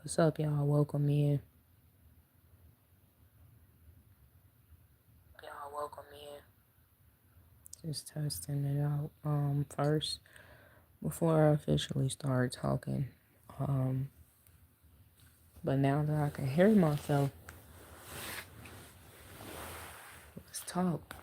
What's up, y'all? Welcome in. Just testing it out. First, before I officially start talking. Um, but now that I can hear myself, let's talk.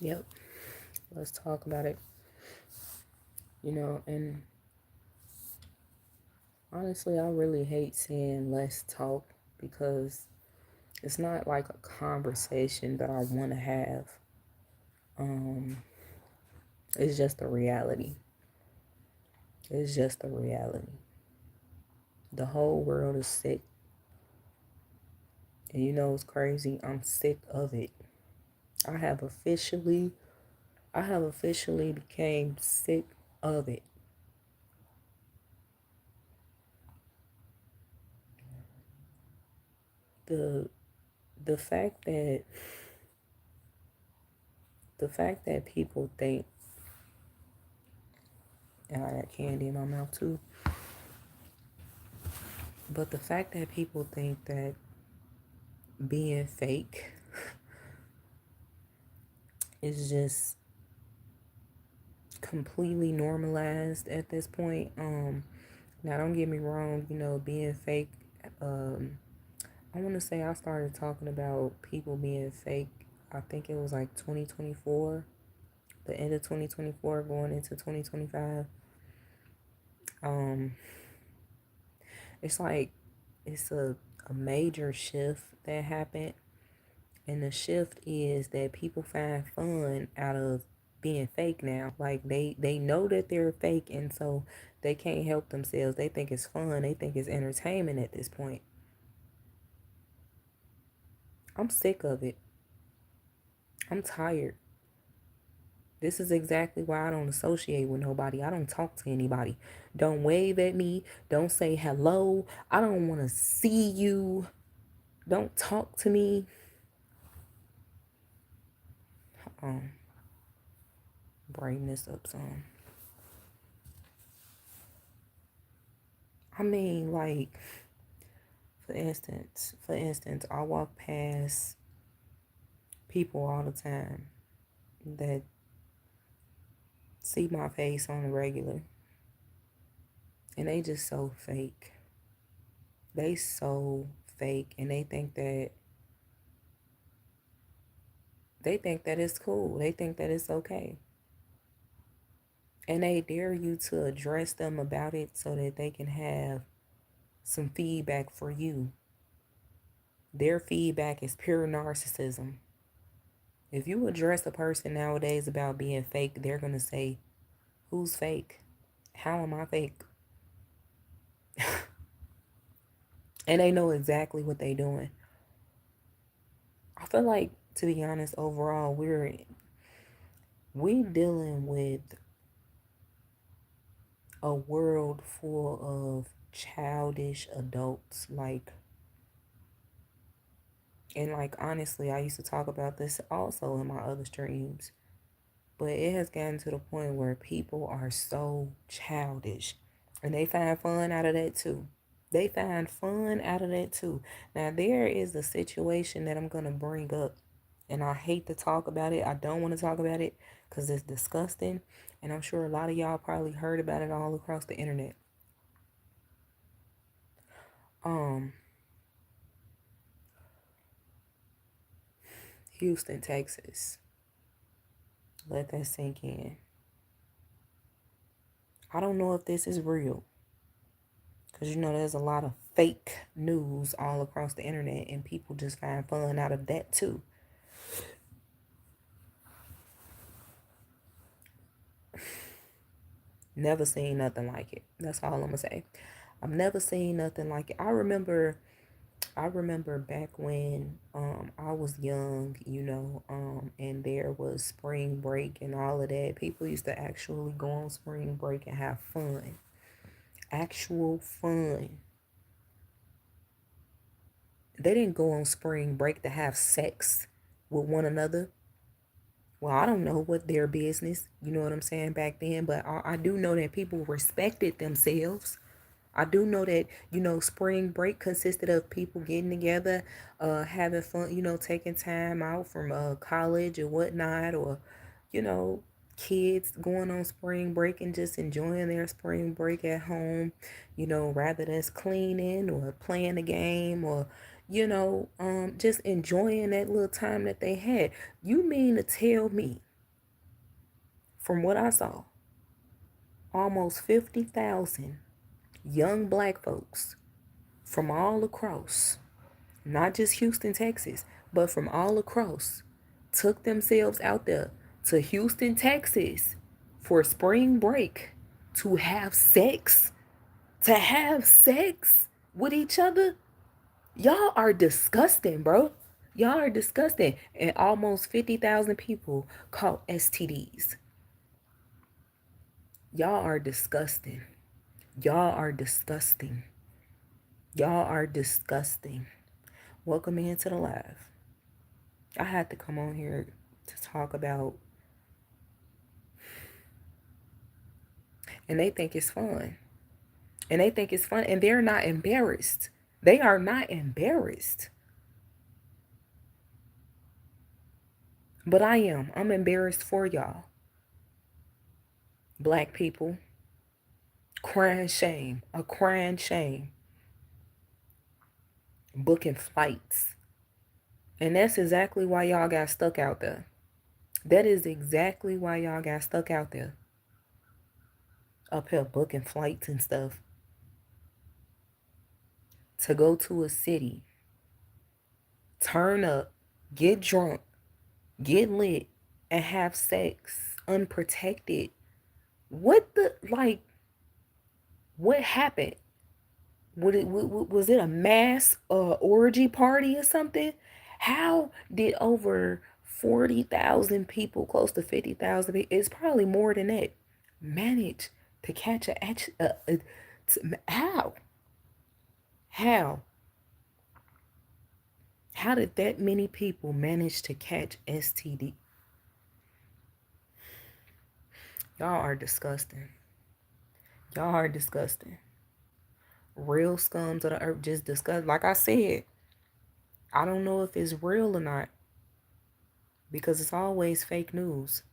Yep, let's talk about it. And honestly, I really hate saying let's talk because it's not like a conversation that I want to have. Um, it's just a reality. It's just a reality. The whole world is sick. And you know what's crazy? I'm sick of it. I have officially I have officially became sick of it. The the fact that people think, and I got candy in my mouth too, but the fact that people think that being fake is just completely normalized at this point. Now don't get me wrong, being fake, um I want to say I started talking about people being fake. I think it was like 2024, the end of 2024 going into 2025. Um, it's like it's a major shift that happened, and the shift is that people find fun out of being fake now. Like they know that they're fake, and so they can't help themselves. They think it's fun. They think it's entertainment at this point. I'm sick of it. I'm tired. This is exactly why I don't associate with nobody. I don't talk to anybody. Don't wave at me. Don't say hello. I don't want to see you. Don't talk to me. Um, Bring this up some. I mean, like, for instance, I walk past people all the time that see my face on the regular, and they just so fake. They so fake, and they think that it's cool. They think that it's okay. And they dare you to address them about it so that they can have some feedback for you. Their feedback is pure narcissism. If you address a person nowadays about being fake, they're going to say, who's fake? How am I fake? And they know exactly what they're doing. I feel like, to be honest, overall, we dealing with a world full of childish adults. And honestly, I used to talk about this also in my other streams. But it has gotten to the point where people are so childish. And they find fun out of that too. They find fun out of that too. Now, there is a situation that I'm going to bring up. And I hate to talk about it. I don't want to talk about it because it's disgusting. And I'm sure a lot of y'all probably heard about it all across the internet. Um, Houston, Texas. Let that sink in. I don't know if this is real. Because there's a lot of fake news all across the internet, and people just find fun out of that too. Never seen nothing like it. That's all I'm going to say. I've never seen nothing like it. I remember back when I was young, and there was spring break and all of that. People used to actually go on spring break and have fun. Actual fun. They didn't go on spring break to have sex with one another. Well, I don't know what their business, you know what I'm saying, back then, but I do know that people respected themselves. I do know that, spring break consisted of people getting together, having fun, taking time out from college or whatnot, or, you know, kids going on spring break and just enjoying their spring break at home, rather than cleaning or playing a game or, just enjoying that little time that they had. You mean to tell me, from what I saw, almost 50,000 young black folks from all across, not just Houston, Texas, but from all across, took themselves out there to Houston, Texas for spring break to have sex, with each other? Y'all are disgusting, bro. Y'all are disgusting. And almost 50,000 people caught STDs. Y'all are disgusting. Y'all are disgusting. Y'all are disgusting. Welcome into the live. I had to come on here to talk about, and they think it's fun. And they think it's fun, and they're not embarrassed. They are not embarrassed. But I am. I'm embarrassed for y'all. Black people. Crying shame. A crying shame. Booking flights. And that's exactly why y'all got stuck out there. That is exactly why y'all got stuck out there. Up here booking flights and stuff. To go to a city. Turn up. Get drunk. Get lit. And have sex. Unprotected. What happened? Was it a mass orgy party or something? How did over 40,000 people, close to 50,000 people, it's probably more than that, manage to catch how? How? How did that many people manage to catch STD? Y'all are disgusting. Y'all are disgusting. Real scums of the earth, just disgust. Like I said, I don't know if it's real or not because it's always fake news.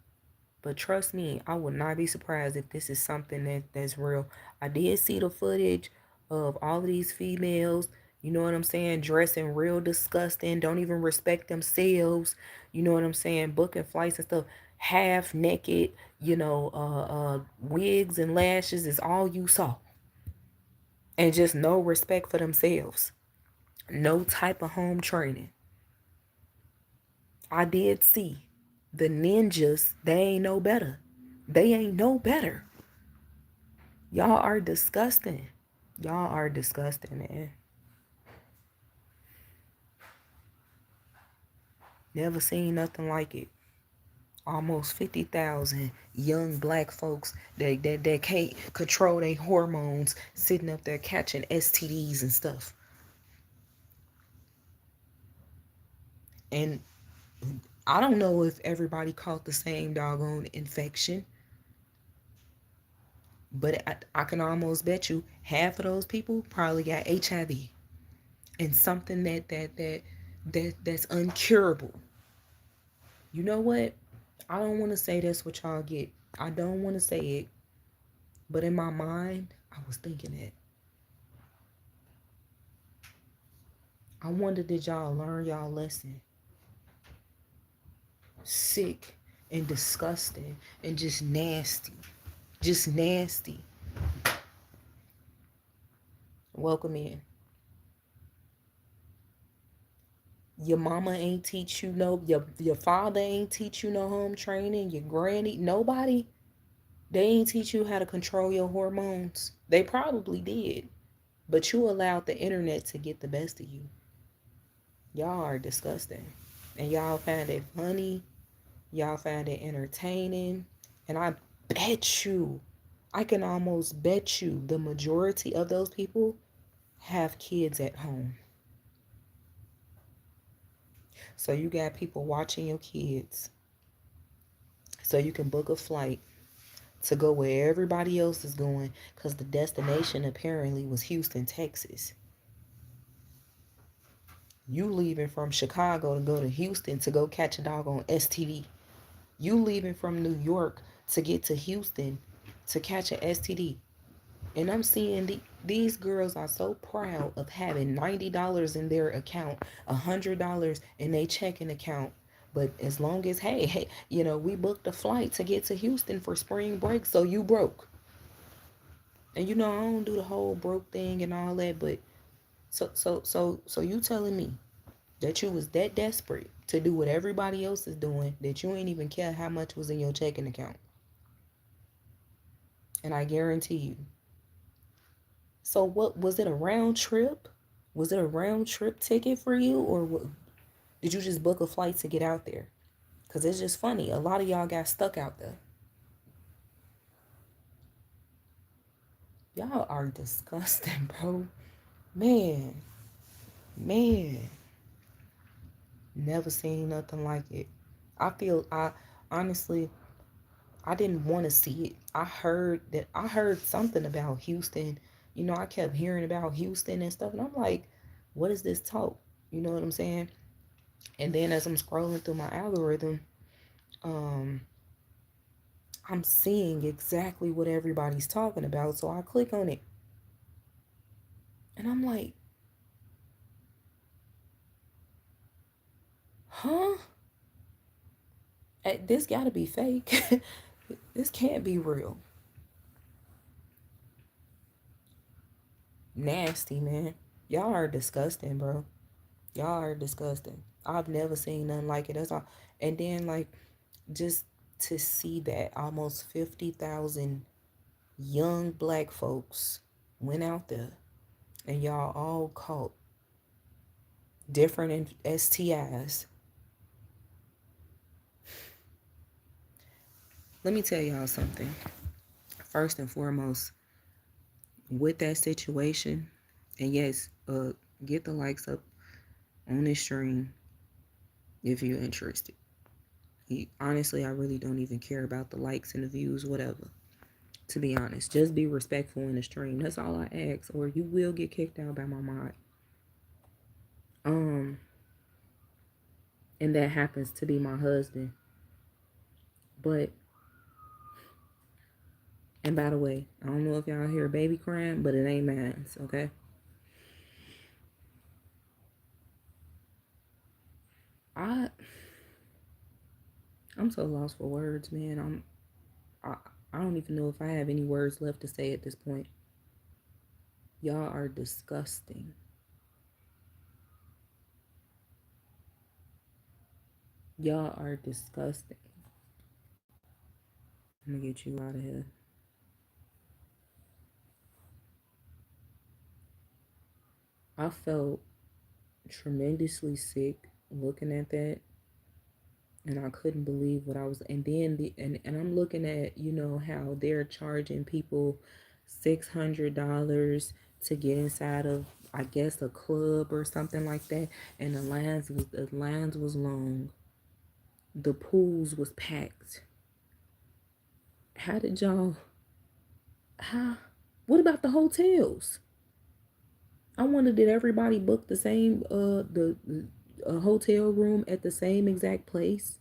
But trust me, I would not be surprised if this is something that's real. I did see the footage of all of these females, you know what I'm saying, dressing real disgusting, don't even respect themselves, you know what I'm saying, booking flights and stuff, half naked, wigs and lashes is all you saw. And just no respect for themselves. No type of home training. I did see the ninjas, they ain't no better. They ain't no better. Y'all are disgusting. Y'all are disgusting, man. Never seen nothing like it. Almost 50,000 young black folks that can't control their hormones sitting up there catching STDs and stuff. And I don't know if everybody caught the same doggone infection, but I can almost bet you half of those people probably got HIV and something that's uncurable. You know what? I don't want to say that's what y'all get. I don't want to say it. But in my mind, I was thinking it. I wonder, did y'all learn y'all lesson? Sick and disgusting and just nasty. Just nasty. Welcome in. Your mama ain't teach you your father ain't teach you no home training, your granny, nobody. They ain't teach you how to control your hormones. They probably did. But you allowed the internet to get the best of you. Y'all are disgusting. And y'all find it funny. Y'all find it entertaining. And I bet you, I can almost bet you the majority of those people have kids at home. So you got people watching your kids. So you can book a flight to go where everybody else is going because the destination apparently was Houston, Texas. You leaving from Chicago to go to Houston to go catch a dog on STD. You leaving from New York to get to Houston to catch an STD. And I'm seeing these girls are so proud of having $90 in their account, $100 in their checking account. But as long as, hey, we booked a flight to get to Houston for spring break, so you broke. And I don't do the whole broke thing and all that, but so you telling me that you was that desperate to do what everybody else is doing that you ain't even care how much was in your checking account. And I guarantee you. So what was it, a round trip? Was it a round trip ticket for you, or what, did you just book a flight to get out there? Cuz it's just funny. A lot of y'all got stuck out there. Y'all are disgusting, bro. Man. Man. Never seen nothing like it. I honestly, I didn't want to see it. I heard something about Houston. I kept hearing about Houston and stuff, and I'm like, what is this talk? You know what I'm saying? And then as I'm scrolling through my algorithm, um, I'm seeing exactly what everybody's talking about. So I click on it, and I'm like, huh? This gotta be fake. This can't be real. Nasty, man. Y'all are disgusting, bro. Y'all are disgusting. I've never seen nothing like it. That's all. And then, like, just to see that almost 50,000 young black folks went out there and y'all all caught different STIs. Let me tell y'all something. First and foremost, with that situation, and yes, get the likes up on this stream if you're interested. Honestly, I really don't even care about the likes and the views, whatever. To be honest, just be respectful in the stream. That's all I ask, or you will get kicked out by my mod. And that happens to be my husband. But, and by the way, I don't know if y'all hear baby crying, but it ain't mine, okay? I'm so lost for words, man. I don't even know if I have any words left to say at this point. Y'all are disgusting. Y'all are disgusting. I'm gonna get you out of here. I felt tremendously sick looking at that, and I couldn't believe what I was. And then and I'm looking at how they're charging people $600 to get inside of, I guess, a club or something like that, and the lines was long. The pools was packed. How did y'all? How? What about the hotels? I wonder, did everybody book the same the hotel room at the same exact place?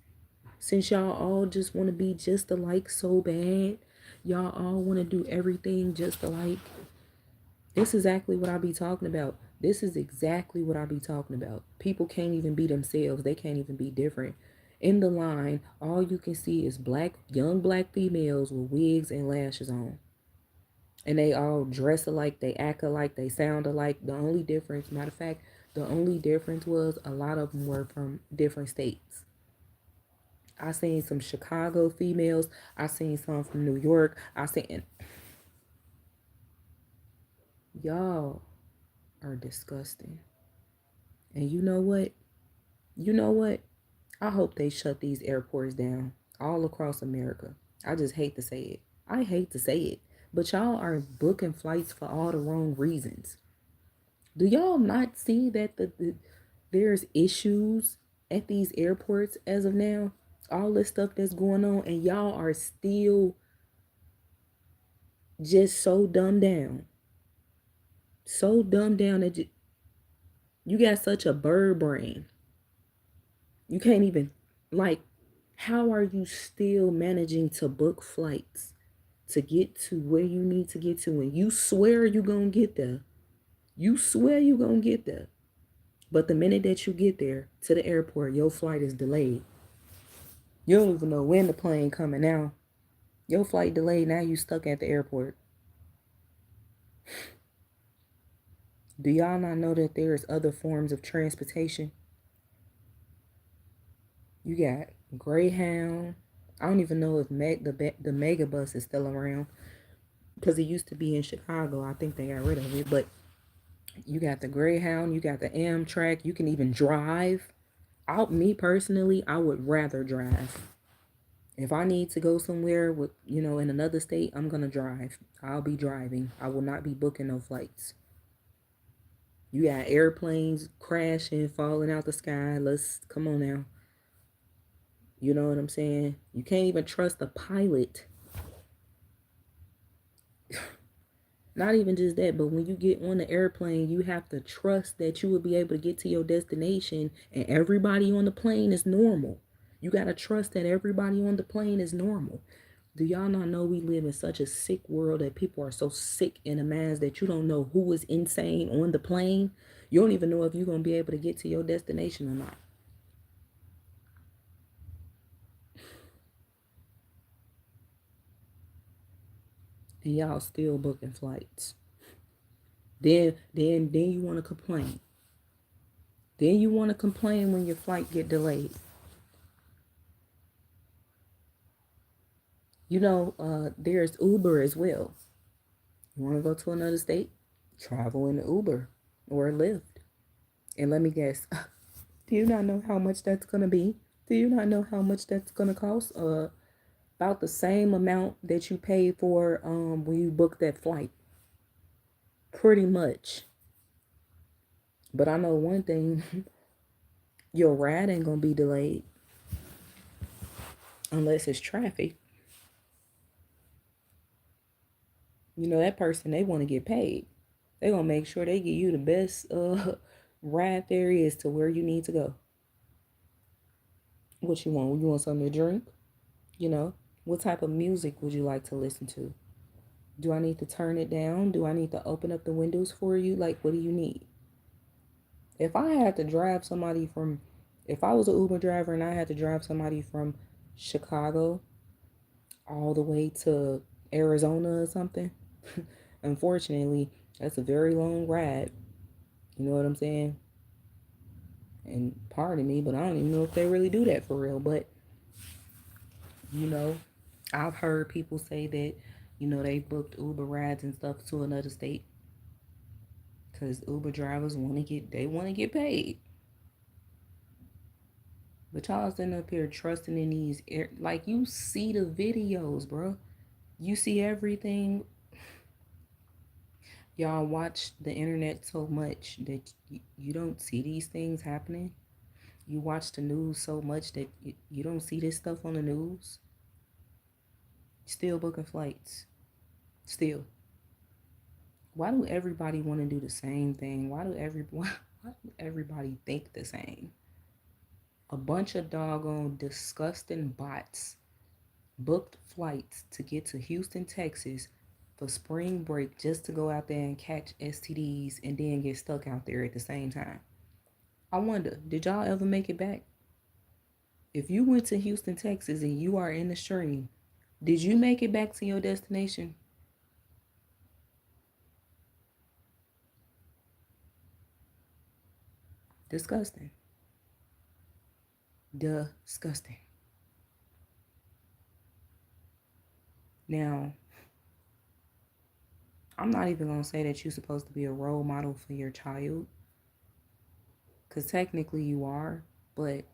Since y'all all just want to be just alike so bad, y'all all want to do everything just alike. This is exactly what I be talking about. This is exactly what I be talking about. People can't even be themselves. They can't even be different. In the line, all you can see is young black females with wigs and lashes on. And they all dress alike, they act alike, they sound alike. The only difference, matter of fact, the only difference was a lot of them were from different states. I seen some Chicago females. I seen some from New York. Y'all. are disgusting. And you know what? You know what? I hope they shut these airports down all across America. I just hate to say it. I hate to say it. But y'all are booking flights for all the wrong reasons. Do y'all not see that there's issues at these airports as of now? All this stuff that's going on, and y'all are still just so dumbed down. So dumbed down that you got such a bird brain. You can't even, like, how are you still managing to book flights to get to where you need to get to? And you swear you're going to get there. You swear you're going to get there. But the minute that you get there to the airport, your flight is delayed. You don't even know when the plane coming out. Your flight delayed, now you stuck at the airport. Do y'all not know that there's other forms of transportation? You got Greyhound. I don't even know if the Mega Bus is still around because it used to be in Chicago. I think they got rid of it. But you got the Greyhound, you got the Amtrak. You can even drive. Me personally, I would rather drive. If I need to go somewhere with, in another state, I'm gonna drive. I'll be driving. I will not be booking no flights. You got airplanes crashing, falling out the sky. Let's come on now. You know what I'm saying? You can't even trust the pilot. Not even just that, but when you get on the airplane, you have to trust that you will be able to get to your destination and everybody on the plane is normal. You got to trust that everybody on the plane is normal. Do y'all not know we live in such a sick world that people are so sick in the minds that you don't know who is insane on the plane? You don't even know if you're going to be able to get to your destination or not. And y'all still booking flights. Then you want to complain. Then you want to complain when your flight get delayed. There's Uber as well. You want to go to another state? Travel in Uber or Lyft. And let me guess, do you not know how much that's going to be? Do you not know how much that's going to cost? About the same amount that you paid for when you booked that flight. Pretty much. But I know one thing, your ride ain't going to be delayed unless it's traffic. That person, they want to get paid. They're going to make sure they give you the best ride there is to where you need to go. What you want? You want something to drink? What type of music would you like to listen to? Do I need to turn it down? Do I need to open up the windows for you? Like, what do you need? If I had to drive somebody from, if I was an Uber driver and I had to drive somebody from Chicago all the way to Arizona or something, unfortunately, that's a very long ride. You know what I'm saying? And pardon me, but I don't even know if they really do that for real. But, you know, I've heard people say that, they booked Uber rides and stuff to another state because Uber drivers want to get paid. But y'all sitting up here trusting in these like you see the videos, bro. You see everything. Y'all watch the internet so much that you don't see these things happening. You watch the news so much that you don't see this stuff on the news. Still booking flights. Still. Why do everybody want to do the same thing? Why do everybody think the same? A bunch of doggone disgusting bots booked flights to get to Houston, Texas for spring break just to go out there and catch STDs and then get stuck out there at the same time. I wonder, did y'all ever make it back? If you went to Houston, Texas and you are in the stream, did you make it back to your destination? Disgusting. Disgusting. Now, I'm not even going to say that you're supposed to be a role model for your child, because technically you are, but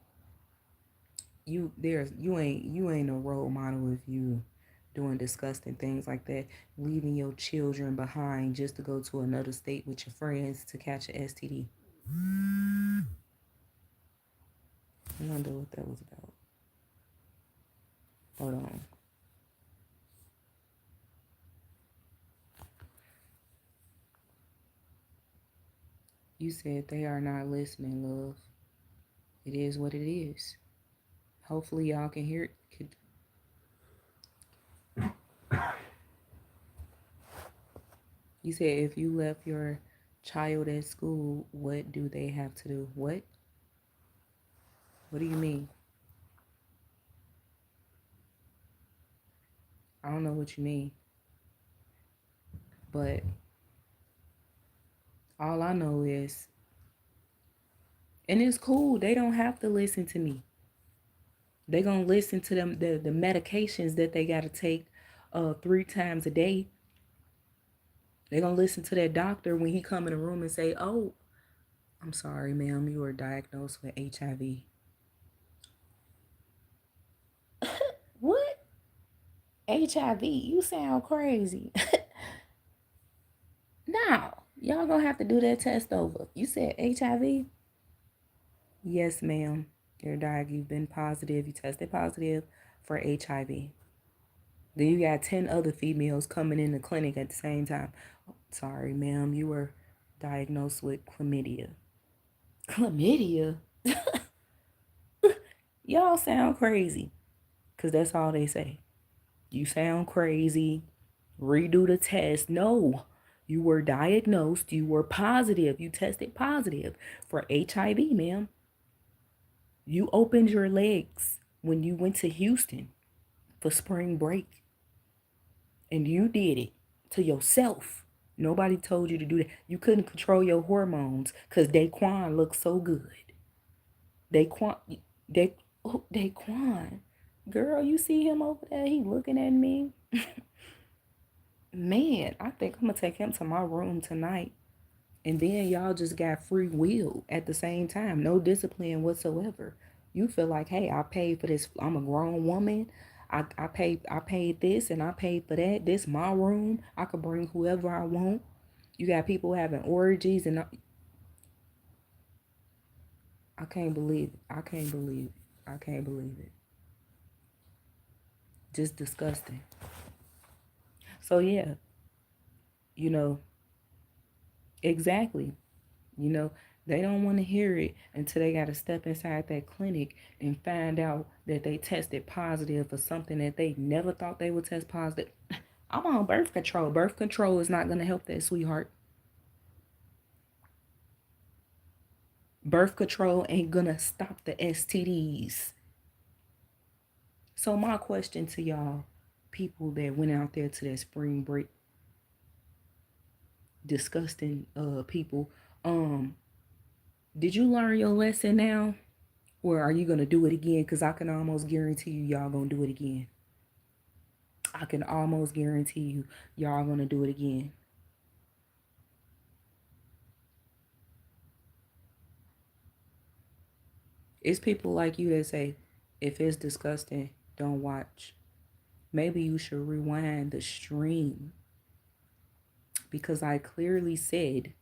you ain't a role model if you doing disgusting things like that, leaving your children behind just to go to another state with your friends to catch an STD. I wonder what that was about. Hold on. You said they are not listening, love. It is what it is. Hopefully y'all can hear it. You said if you left your child at school, what do they have to do? What? What do you mean? I don't know what you mean. But all I know is, and it's cool, they don't have to listen to me. They gonna listen to them the medications that they gotta take 3 times a day. They gonna listen to that doctor when he come in the room and say, "Oh, I'm sorry, ma'am, you were diagnosed with HIV." What? HIV? You sound crazy. Now, y'all gonna have to do that test over. You said HIV? Yes, ma'am. You've been positive. You tested positive for HIV. Then you got 10 other females coming in the clinic at the same time. Oh, sorry, ma'am, you were diagnosed with chlamydia. Chlamydia? Y'all sound crazy. Because that's all they say. You sound crazy. Redo the test. No. You were diagnosed. You were positive. You tested positive for HIV, ma'am. You opened your legs when you went to Houston for spring break. And you did it to yourself. Nobody told you to do that. You couldn't control your hormones because Daquan looks so good. Daquan, Daquan, girl, you see him over there? He looking at me. Man, I think I'm gonna take him to my room tonight. And then y'all just got free will at the same time. No discipline whatsoever. You feel like, hey, I paid for this. I'm a grown woman. I paid this and I paid for that. This my room. I could bring whoever I want. You got people having orgies and I can't believe it. I can't believe it. I can't believe it. Just disgusting. So yeah, you know, exactly. You know, they don't want to hear it until they got to step inside that clinic and find out that they tested positive for something that they never thought they would test positive. I'm on birth control. Birth control is not going to help that, sweetheart. Birth control ain't going to stop the STDs. So my question to y'all, people that went out there to that spring break, disgusting people, did you learn your lesson now? Or are you going to do it again? Because I can almost guarantee you y'all going to do it again. I can almost guarantee you y'all going to do it again. It's people like you that say, if it's disgusting, don't watch. Maybe you should rewind the stream. Because I clearly said,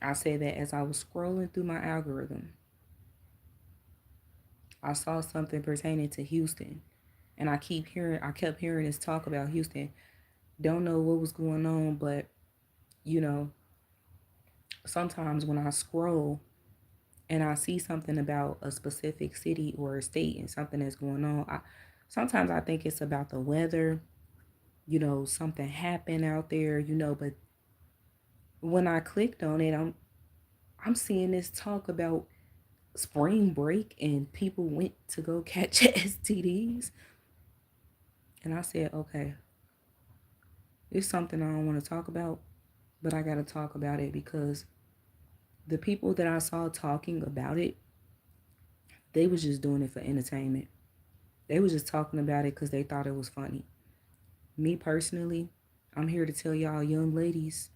I said that as I was scrolling through my algorithm, I saw something pertaining to Houston. And I kept hearing this talk about Houston. Don't know what was going on, but you know, sometimes when I scroll and I see something about a specific city or a state and something that's going on, sometimes I think it's about the weather, something happened out there, but when I clicked on it, I'm seeing this talk about spring break and people went to go catch STDs. And I said, okay, it's something I don't want to talk about, but I got to talk about it because the people that I saw talking about it, they was just doing it for entertainment. They was just talking about it because they thought it was funny. Me personally, I'm here to tell y'all young ladies,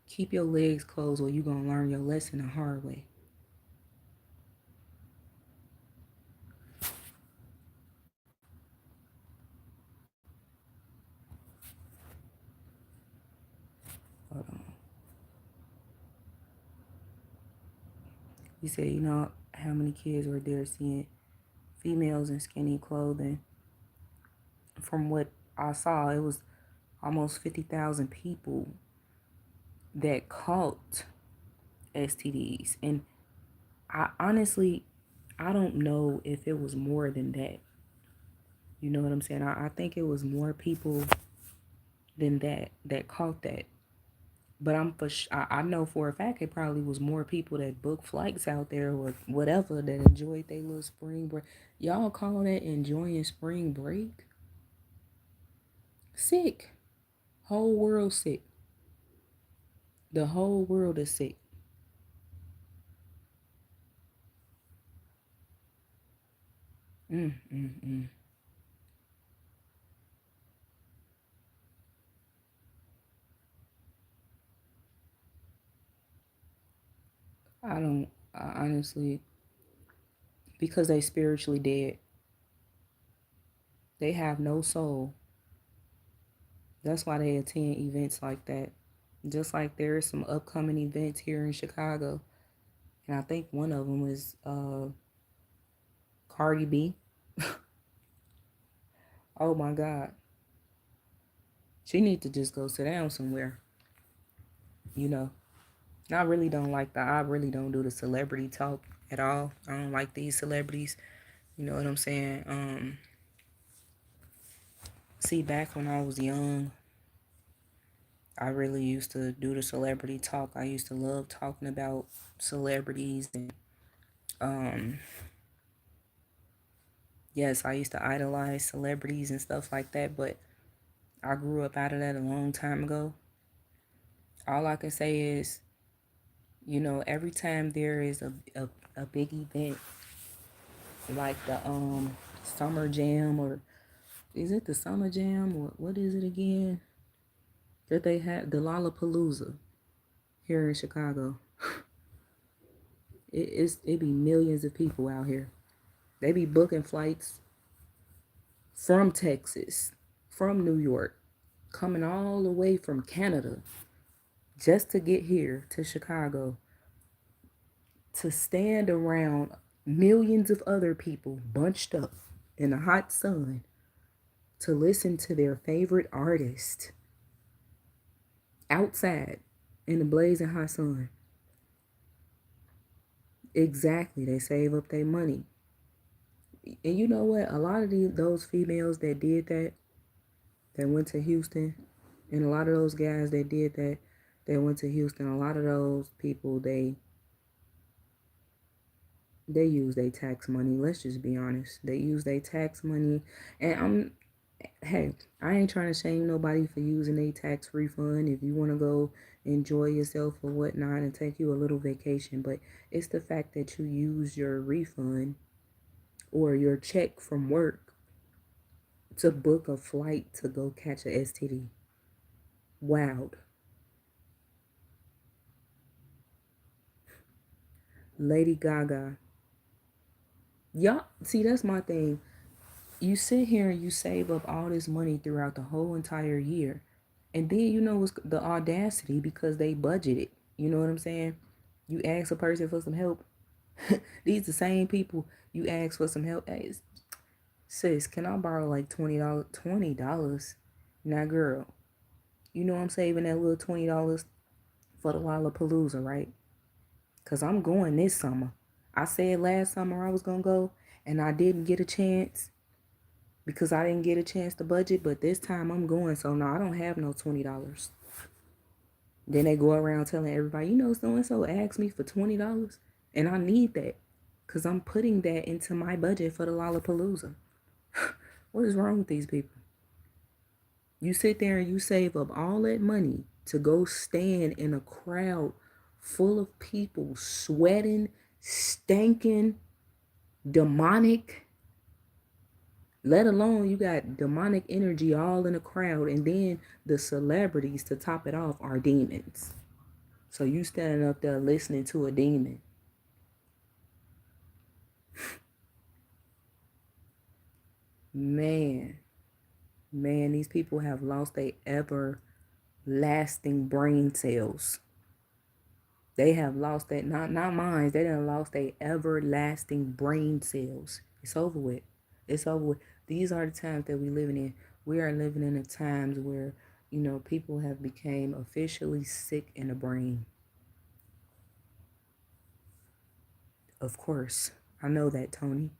keep your legs closed or you gonna learn your lesson the hard way. Hold on. You said, you know how many kids were there seeing females in skinny clothing? From what I saw, it was almost 50,000 people that caught STDs. And I honestly, I don't know if it was more than that. You know what I'm saying? I think it was more people than that caught that. But I know for a fact it probably was more people that booked flights out there or whatever that enjoyed their little spring break. Y'all call that enjoying spring break? Sick. Whole world sick. The whole world is sick. Mm, mm, mm. I don't, I honestly, because they spiritually dead. They have no soul. That's why they attend events like that. Just like there is some upcoming events here in Chicago. And I think one of them is Cardi B. Oh my God. She need to just go sit down somewhere. You know. I really don't do the celebrity talk at all. I don't like these celebrities. You know what I'm saying? See, back when I was young, I really used to do the celebrity talk. I used to love talking about celebrities and um yes, I used to idolize celebrities and stuff like that, but I grew up out of that a long time ago. All I can say is, every time there is a big event like the summer jam, or is it the summer jam, or what is it again? That they had the Lollapalooza here in Chicago. It be millions of people out here. They be booking flights from Texas, from New York, coming all the way from Canada just to get here to Chicago to stand around millions of other people bunched up in the hot sun to listen to their favorite artist outside in the blazing hot sun. Exactly, they save up their money. And you know what? A lot of those females that did that went to Houston, and a lot of those guys that did that went to Houston, a lot of those people they use their tax money. Let's just be honest. They use their tax money, and hey, I ain't trying to shame nobody for using a tax refund. If you want to go enjoy yourself or whatnot and take you a little vacation, but it's the fact that you use your refund or your check from work to book a flight to go catch a STD. Wow. Lady Gaga. Y'all, see, that's my thing. You sit here and you save up all this money throughout the whole entire year. And then what's the audacity because they budgeted. You know what I'm saying? You ask a person for some help. These the same people you ask for some help. Hey, sis, can I borrow like $20? $20? Now, girl, I'm saving that little $20 for the Lollapalooza, right? Because I'm going this summer. I said last summer I was going to go, and I didn't get a chance because I didn't get a chance to budget, but this time I'm going, so no, I don't have no $20. Then they go around telling everybody, so-and-so asked me for $20, and I need that because I'm putting that into my budget for the Lollapalooza. What is wrong with these people? You sit there and you save up all that money to go stand in a crowd full of people sweating, stinking, demonic, Let alone you got demonic energy all in the crowd, and then the celebrities to top it off are demons. So you standing up there listening to a demon. Man, man, these people have lost their everlasting brain cells. They have lost that, not minds. They done lost their everlasting brain cells. It's over with. It's over with. These are the times that we living in. We are living in the times where, people have became officially sick in the brain. Of course, I know that, Tony.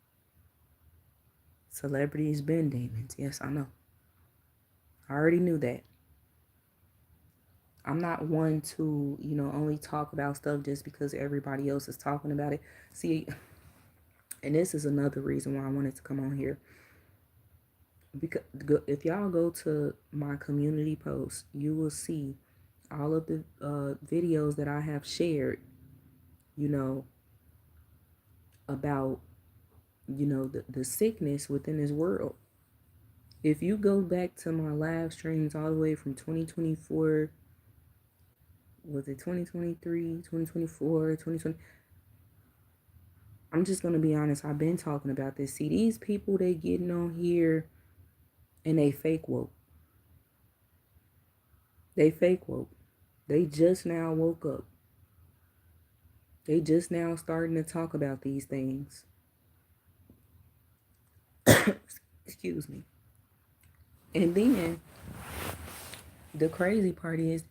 Celebrities been demons. Yes, I know. I already knew that. I'm not one to, only talk about stuff just because everybody else is talking about it. See, and this is another reason why I wanted to come on here. Because if y'all go to my community post, you will see all of the videos that I have shared, about, the sickness within this world. If you go back to my live streams all the way from 2024, was it 2023, 2024, 2020? I'm just going to be honest. I've been talking about this. See, these people, they getting on here and they fake woke. They fake woke. They just now woke up. They just now starting to talk about these things. Excuse me. And then the crazy part is,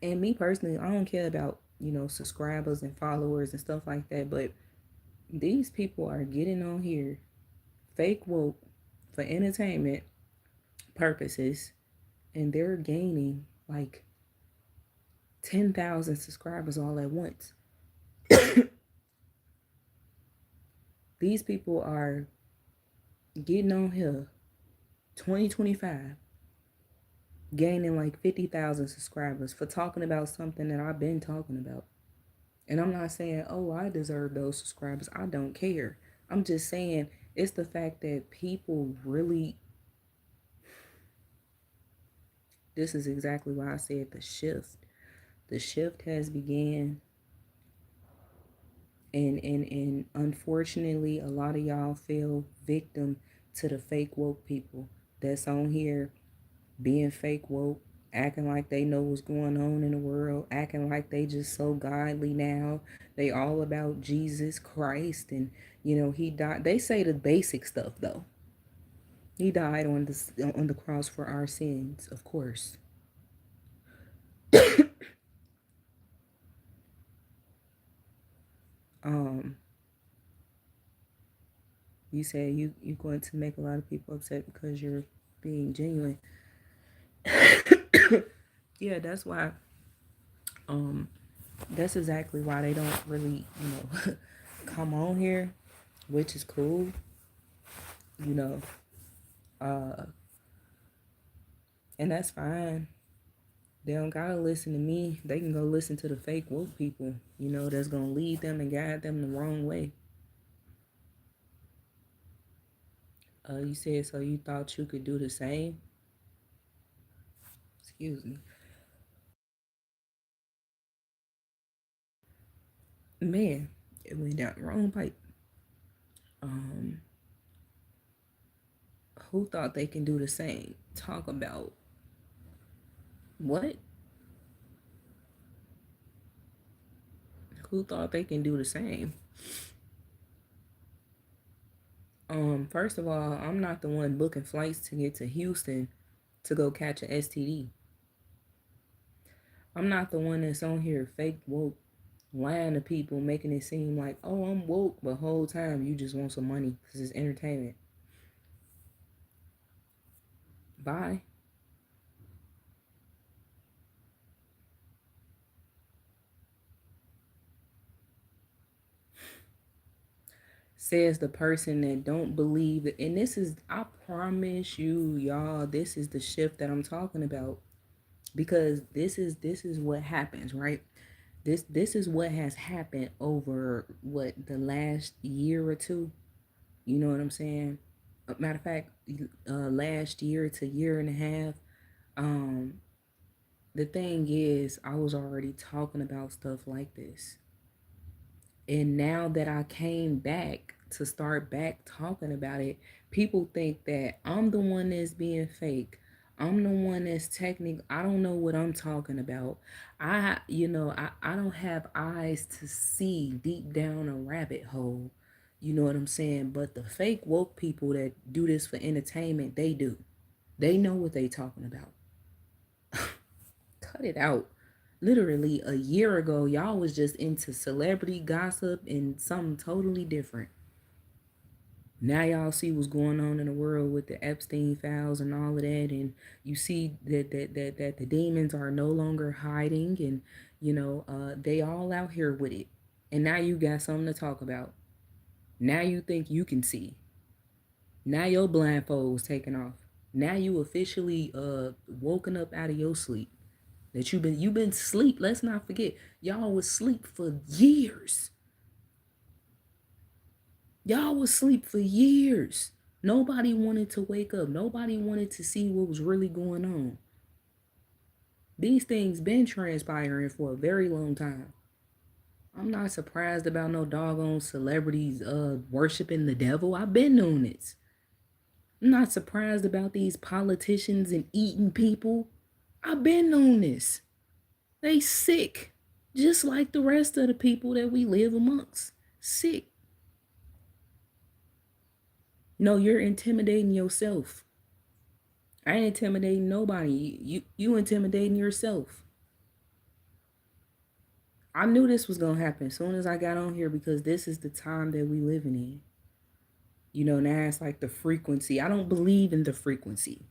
and me personally, I don't care about, subscribers and followers and stuff like that, but these people are getting on here fake woke for entertainment purposes, and they're gaining like 10,000 subscribers all at once. These people are getting on here 2025 gaining like 50,000 subscribers for talking about something that I've been talking about. And I'm not saying, oh, I deserve those subscribers. I don't care. I'm just saying it's the fact that people really, this is exactly why I said the shift. The shift has began. And unfortunately, a lot of y'all fell victim to the fake woke people that's on here being fake woke, acting like they know what's going on in the world, acting like they just so godly now. They all about Jesus Christ, and he died. They say the basic stuff though. He died on the cross for our sins, of course. um, you said you're going to make a lot of people upset because you're being genuine. Yeah, that's why. That's exactly why they don't really, come on here, which is cool. You know, uh, and that's fine. They don't gotta listen to me. They can go listen to the fake woke people, that's gonna lead them and guide them the wrong way. You said so you thought you could do the same? Excuse me. Man, it went down the wrong pipe. Um, who thought they can do the same? Talk about what? Who thought they can do the same? First of all, I'm not the one booking flights to get to Houston to go catch an STD. I'm not the one that's on here fake woke, lying to people, making it seem like, oh, I'm woke, but the whole time you just want some money because it's entertainment. Bye. Says the person that don't believe that, and this is, I promise you, y'all, this is the shift that I'm talking about. Because this is what happens, right? This is what has happened over what the last year or two. You know what I'm saying? Matter of fact, last year to year and a half. Um, the thing is, I was already talking about stuff like this. And now that I came back to start back talking about it, people think that I'm the one that's being fake. I'm the one that's technical. I don't know what I'm talking about. I don't have eyes to see deep down a rabbit hole. You know what I'm saying? But the fake woke people that do this for entertainment, they do. They know what they talking about. Cut it out. Literally a year ago, y'all was just into celebrity gossip and something totally different. Now y'all see what's going on in the world with the Epstein files and all of that, and you see that the demons are no longer hiding, and they all out here with it. And now you got something to talk about. Now you think you can see. Now your blindfold was taken off. Now you officially woken up out of your sleep. That you've been asleep. Let's not forget, y'all was asleep for years. Y'all was asleep for years. Nobody wanted to wake up. Nobody wanted to see what was really going on. These things been transpiring for a very long time. I'm not surprised about no doggone celebrities worshiping the devil. I've been doing this. I'm not surprised about these politicians and eating people. I've been doing this. They sick. Just like the rest of the people that we live amongst. Sick. No, you're intimidating yourself. I ain't intimidating nobody. You intimidating yourself. I knew this was gonna happen as soon as I got on here because this is the time that we living in. Now it's like the frequency. I don't believe in the frequency.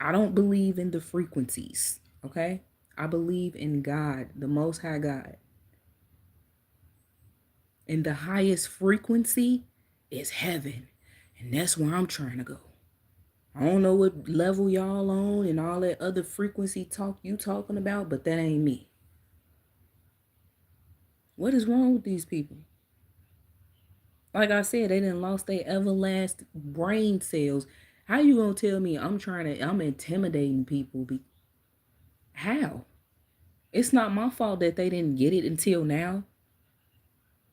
I don't believe in the frequencies. Okay? I believe in God, the most high God. And the highest frequency is heaven. And that's where I'm trying to go. I don't know what level y'all on and all that other frequency talk you talking about, but that ain't me. What is wrong with these people? Like I said, they done lost their everlasting brain cells. How you gonna tell me I'm intimidating people? How? It's not my fault that they didn't get it until now.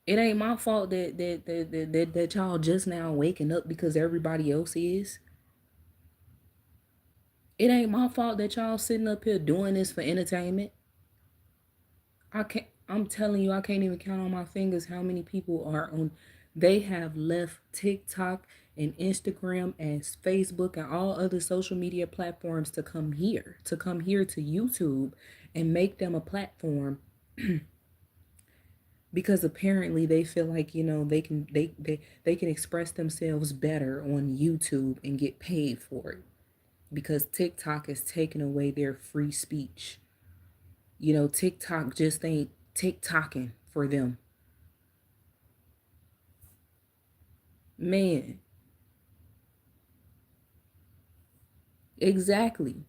It ain't my fault that y'all just now waking up because everybody else is. It ain't my fault that y'all sitting up here doing this for entertainment. I'm telling you, I can't even count on my fingers how many people are on. They have left TikTok and Instagram and Facebook and all other social media platforms to come here, to YouTube and make them a platform because apparently they feel like, they can express themselves better on YouTube and get paid for it because TikTok is taking away their free speech. TikTok just ain't TikToking for them. Man, exactly.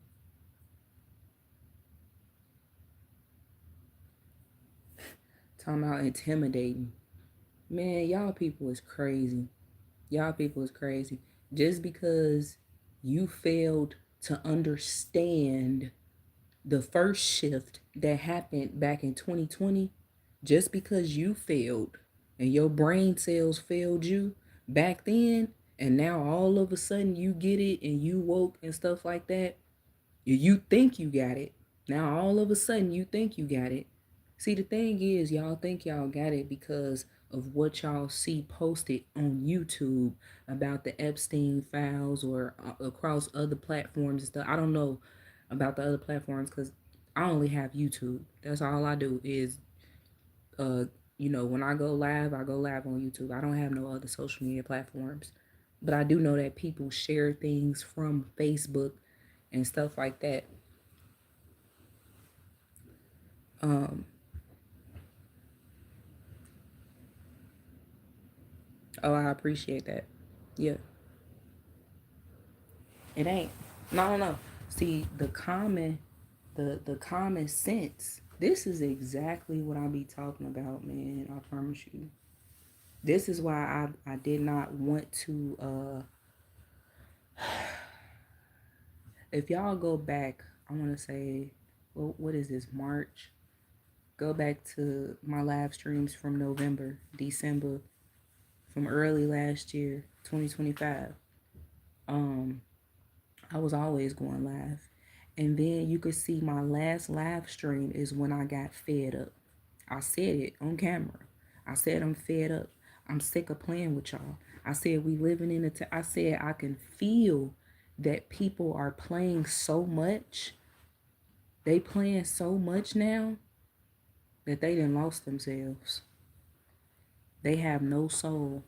Talking about intimidating. Man, y'all people is crazy. Y'all people is crazy. Just because you failed to understand the first shift that happened back in 2020, just because you failed and your brain cells failed you back then, and now all of a sudden you get it and you woke and stuff like that, you think you got it. Now all of a sudden you think you got it. See, the thing is, y'all think y'all got it because of what y'all see posted on YouTube about the Epstein files or across other platforms and stuff. I don't know about the other platforms because I only have YouTube. That's all I do is, when I go live on YouTube. I don't have no other social media platforms. But I do know that people share things from Facebook and stuff like that. Um, oh, I appreciate that. Yeah, it ain't. No, no, no. See, the common sense. This is exactly what I be talking about, man. I promise you. This is why I did not want to If y'all go back, I want to say, well, what is this, March? Go back to my live streams from November, December, from early last year, 2025. Um, I was always going live. And then you could see my last live stream is when I got fed up. I said it on camera. I said I'm fed up. I'm sick of playing with y'all. I said we living in I said I can feel that people are playing so much. They playing so much now that they done lost themselves. They have no soul.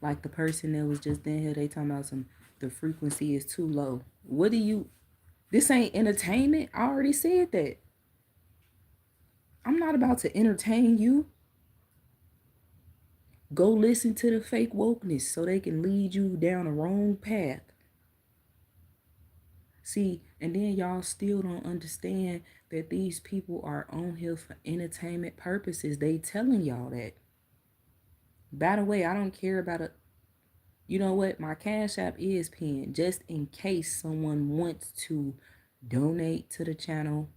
Like the person that was just in here, they talking about the frequency is too low. What do you This ain't entertainment. I already said that. I'm not about to entertain you. Go listen to the fake wokeness so they can lead you down the wrong path. See, and then y'all still don't understand that these people are on here for entertainment purposes. They telling y'all that. By the way, I don't care about it. You know what? My Cash App is pinned just in case someone wants to donate to the channel.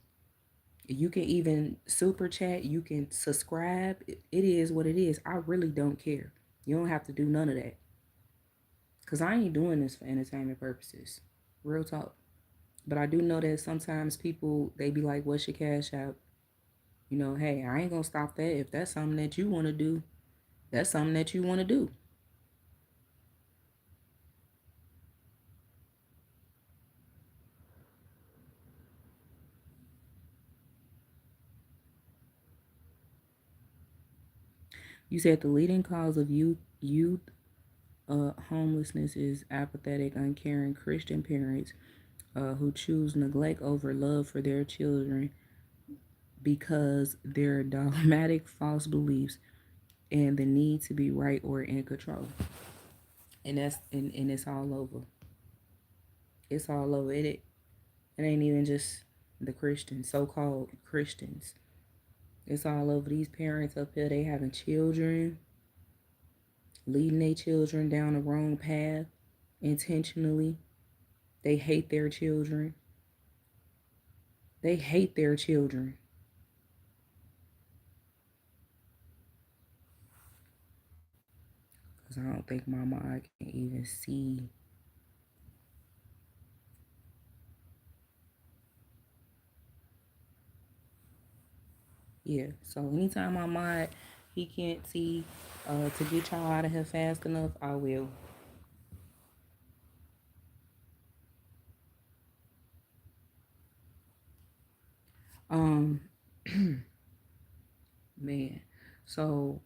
You can even super chat. You can subscribe. It is what it is. I really don't care. You don't have to do none of that. Because I ain't doing this for entertainment purposes. Real talk. But I do know that sometimes people, they be like, what's your Cash App? You know, hey, I ain't going to stop that. If that's something that you want to do, that's something that you want to do. You said the leading cause of youth homelessness is apathetic, uncaring Christian parents who choose neglect over love for their children because their dogmatic false beliefs and the need to be right or in control. And and it's all over. It's all over. It ain't even just the Christians, so-called Christians. It's all over. These parents up here, they having children, leading their children down the wrong path intentionally. They hate their children. They hate their children. Because I don't think my mom can even see. Yeah. So anytime my mind he can't see to get y'all out of here fast enough, I will. Um man. So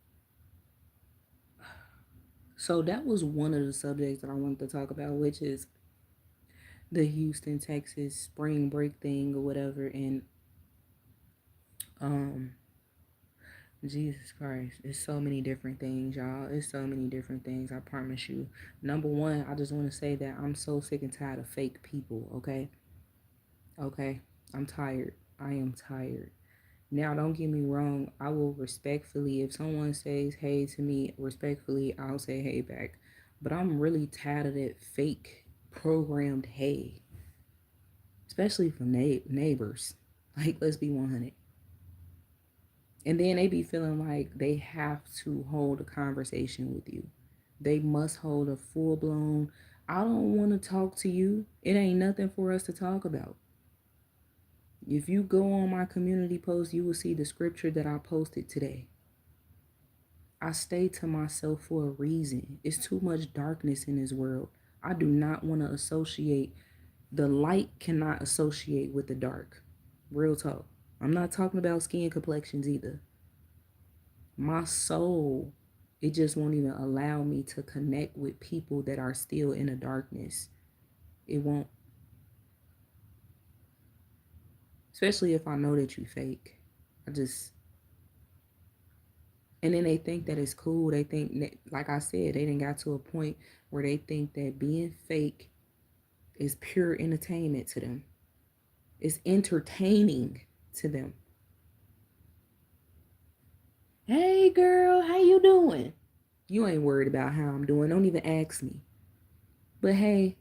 so that was one of the subjects that I wanted to talk about, which is the Houston, Texas spring break thing or whatever. And um Jesus Christ, it's so many different things, y'all. It's so many different things, I promise you. Number one, I just want to say that I'm so sick and tired of fake people, okay? Okay? I'm tired. I am tired. Now, don't get me wrong. I will respectfully, if someone says hey to me, respectfully, I'll say hey back. But I'm really tired of that fake programmed hey, especially from neighbors. Like, let's be 100. And then they be feeling like they have to hold a conversation with you. They must hold a full blown, I don't want to talk to you. It ain't nothing for us to talk about. If you go on my community post, you will see the scripture that I posted today. I stay to myself for a reason. It's too much darkness in this world. I do not want to associate. The light cannot associate with the dark. Real talk. I'm not talking about skin complexions either. My soul, it just won't even allow me to connect with people that are still in the darkness. It won't. Especially if I know that you fake. I just, and then they think that it's cool. They think that, like I said, they didn't got to a point where they think that being fake is pure entertainment to them. It's entertaining to them. Hey girl, how you doing? You ain't worried about how I'm doing. Don't even ask me. But hey,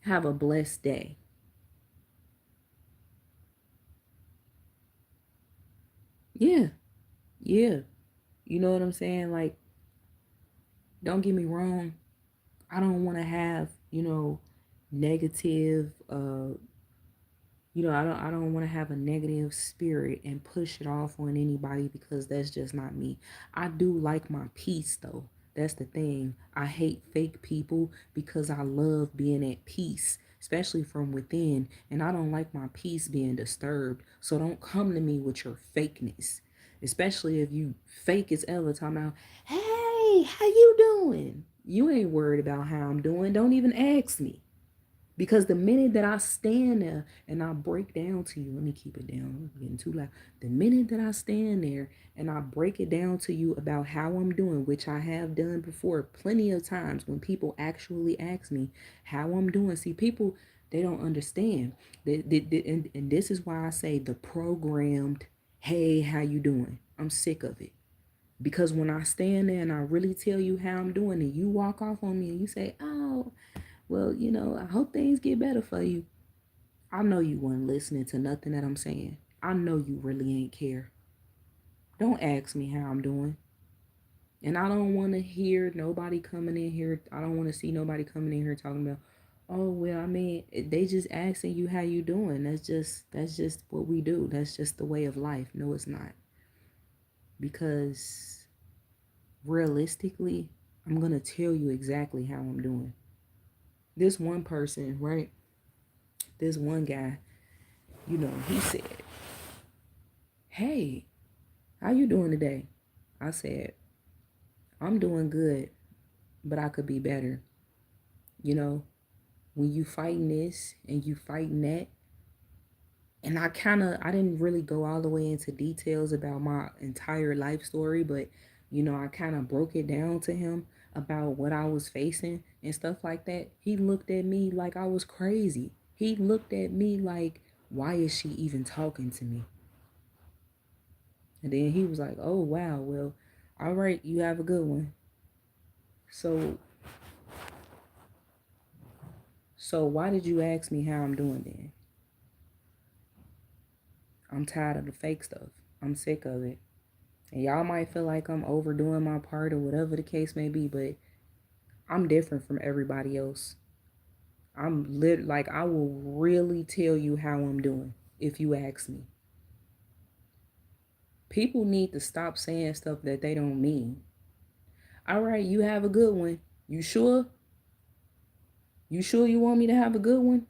Have a blessed day. Yeah, yeah. You know what I'm saying? Like, don't get me wrong. I don't want to have, negative I don't want to have a negative spirit and push it off on anybody because that's just not me. I do like my peace though. That's the thing. I hate fake people because I love being at peace, especially from within, and I don't like my peace being disturbed. So don't come to me with your fakeness. Especially if you fake as ever talking about, "Hey, how you doing?" You ain't worried about how I'm doing. Don't even ask me. Because the minute that I stand there and I break down to you, let me keep it down, I'm getting too loud. The minute that I stand there and I break it down to you about how I'm doing, which I have done before plenty of times when people actually ask me how I'm doing. See, people, they don't understand. And this is why I say the programmed, hey, how you doing? I'm sick of it. Because when I stand there and I really tell you how I'm doing and you walk off on me and you say, oh, well, I hope things get better for you. I know you weren't listening to nothing that I'm saying. I know you really ain't care. Don't ask me how I'm doing. And I don't want to hear nobody coming in here. I don't want to see nobody coming in here talking about, oh, well, I mean, they just asking you how you doing. That's just what we do. That's just the way of life. No, it's not. Because realistically, I'm going to tell you exactly how I'm doing. This one person, right? This one guy, he said, hey, how you doing today? I said, I'm doing good, but I could be better. You know, when you fighting this and you fighting that, and I didn't really go all the way into details about my entire life story, but I kind of broke it down to him about what I was facing and stuff like that. He looked at me like I was crazy. He looked at me like, why is she even talking to me? And then he was like, oh, wow, well, all right, you have a good one. So, why did you ask me how I'm doing then? I'm tired of the fake stuff. I'm sick of it. And y'all might feel like I'm overdoing my part or whatever the case may be, but I'm different from everybody else. I will really tell you how I'm doing if you ask me. People need to stop saying stuff that they don't mean. All right, you have a good one. You sure? You sure you want me to have a good one?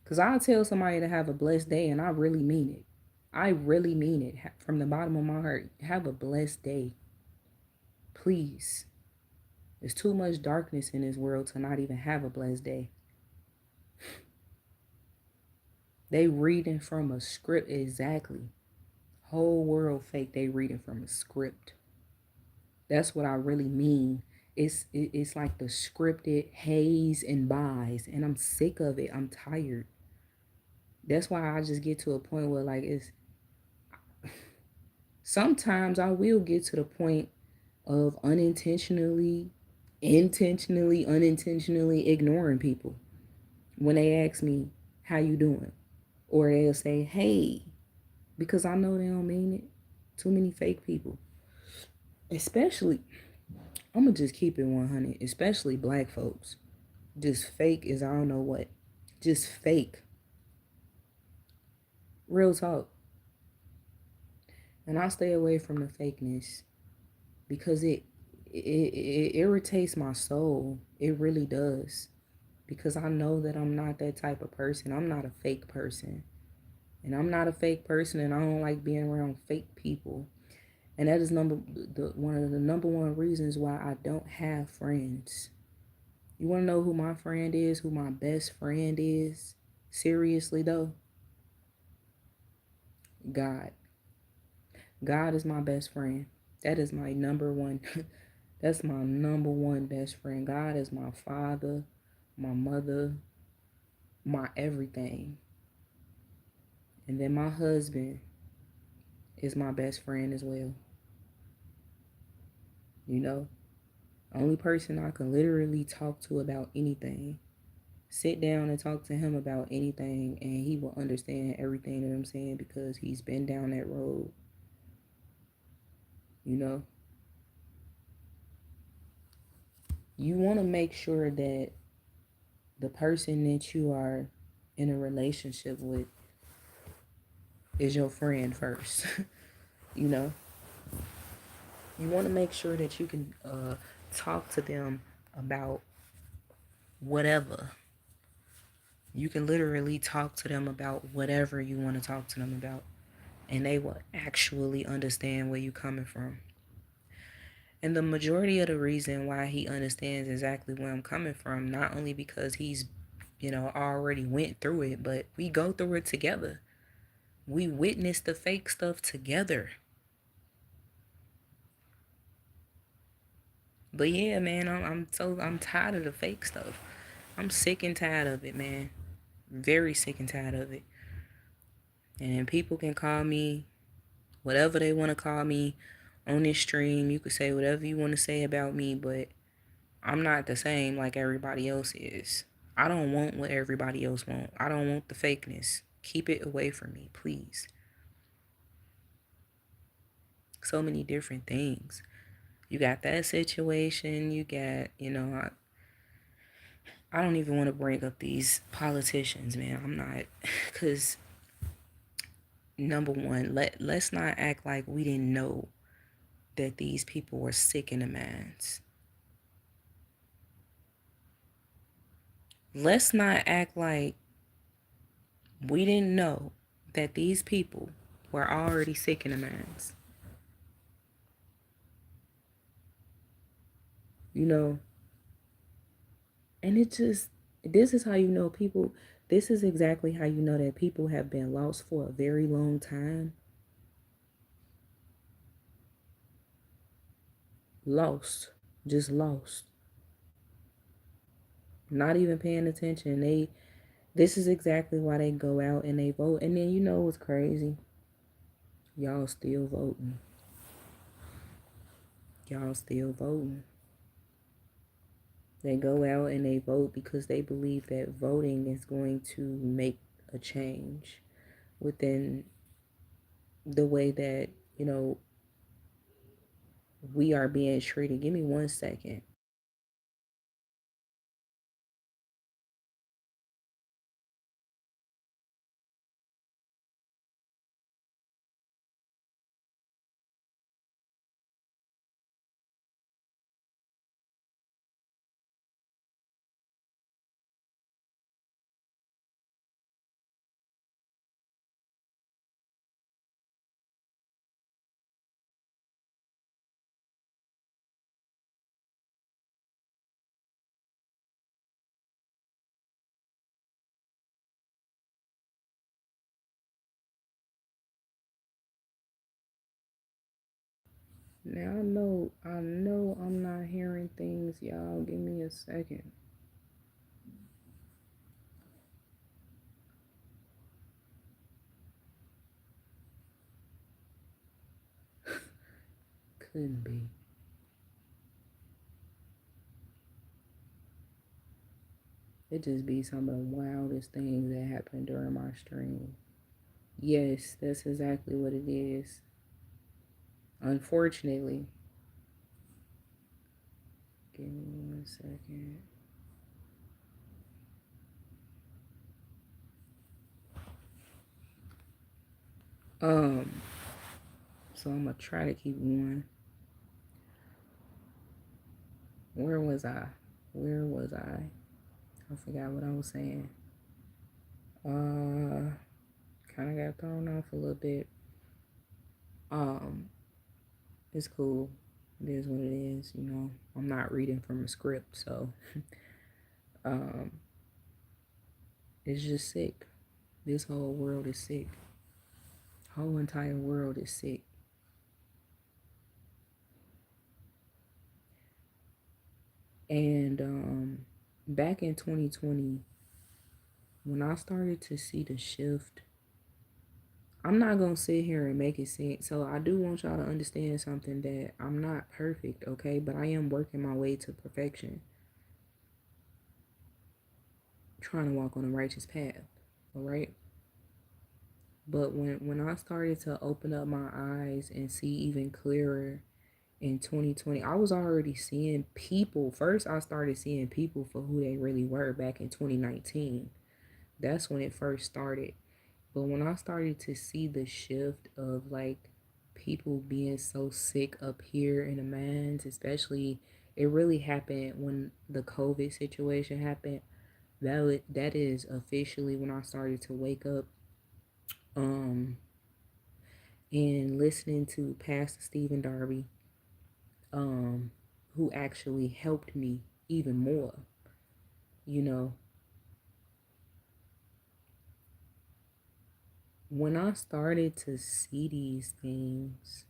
Because I'll tell somebody to have a blessed day and I really mean it. I really mean it from the bottom of my heart. Have a blessed day. Please. There's too much darkness in this world to not even have a blessed day. They reading from a script exactly. Whole world fake. They reading from a script. That's what I really mean. It's like the scripted haze and buys, and I'm sick of it. I'm tired. That's why I just get to a point where like it's sometimes I will get to the point of unintentionally ignoring people when they ask me how you doing, or they'll say hey, because I know they don't mean it. Too many fake people, especially, I'm gonna just keep it 100, especially black folks. Just fake is I don't know what. Just fake. Real talk. And I stay away from the fakeness because it irritates my soul. It really does. Because I know that I'm not that type of person. I'm not a fake person. And I'm not a fake person, and I don't like being around fake people. And that is one of the number one reasons why I don't have friends. You want to know who my friend is, who my best friend is? Seriously though, God. God is my best friend. That is my number one. That's my number one best friend. God is my father, my mother, my everything. And then my husband is my best friend as well. You know? Only person I can literally talk to about anything. Sit down and talk to him about anything, and he will understand everything that I'm saying because he's been down that road, you know? You want to make sure that the person that you are in a relationship with is your friend first. You know, you want to make sure that you can talk to them about whatever. You can literally talk to them about whatever you want to talk to them about, and they will actually understand where you're coming from. And the majority of the reason why he understands exactly where I'm coming from, not only because he's, already went through it, but we go through it together. We witness the fake stuff together. But yeah, man, I'm tired of the fake stuff. I'm sick and tired of it, man. Very sick and tired of it. And people can call me whatever they want to call me on this stream. You could say whatever you want to say about me, but I'm not the same like everybody else is. I don't want what everybody else wants. I don't want the fakeness. Keep it away from me, please. So many different things. You got that situation. You got, I don't even want to bring up these politicians, man. I'm not, because number one, let's not act like we didn't know that these people were sick in the minds. Let's not act like we didn't know that these people were already sick in the minds. You know, and this is how you know people, this is exactly how you know that people have been lost for a very long time. Lost. Just lost. Not even paying attention. This is exactly why they go out and they vote. And then you know what's crazy? Y'all still voting. Y'all still voting. They go out and they vote because they believe that voting is going to make a change within the way that, we are being treated. Give me 1 second. Now I know I'm not hearing things, y'all. Give me a second. Couldn't be. It just be some of the wildest things that happen during my stream. Yes, that's exactly what it is. Unfortunately. Give me 1 second. Um, so I'm gonna try to keep going. Where was I? Where was I? I forgot what I was saying. Kind of got thrown off a little bit. Um, it's cool. It is what it is. I'm not reading from a script, so um, it's just sick. This whole world is sick. Whole entire world is sick. And back in 2020, when I started to see the shift I'm not gonna sit here and make it seem, so I do want y'all to understand something, that I'm not perfect, okay? But I am working my way to perfection, trying to walk on a righteous path, all right? But when I started to open up my eyes and see even clearer in 2020, I was already seeing people. First, I started seeing people for who they really were back in 2019. That's when it first started. But when I started to see the shift of like people being so sick up here in the minds, especially, it really happened when the COVID situation happened. That is officially when I started to wake up, um and listening to Pastor Stephen Darby, um who actually helped me even more, you know. When I started to see these things,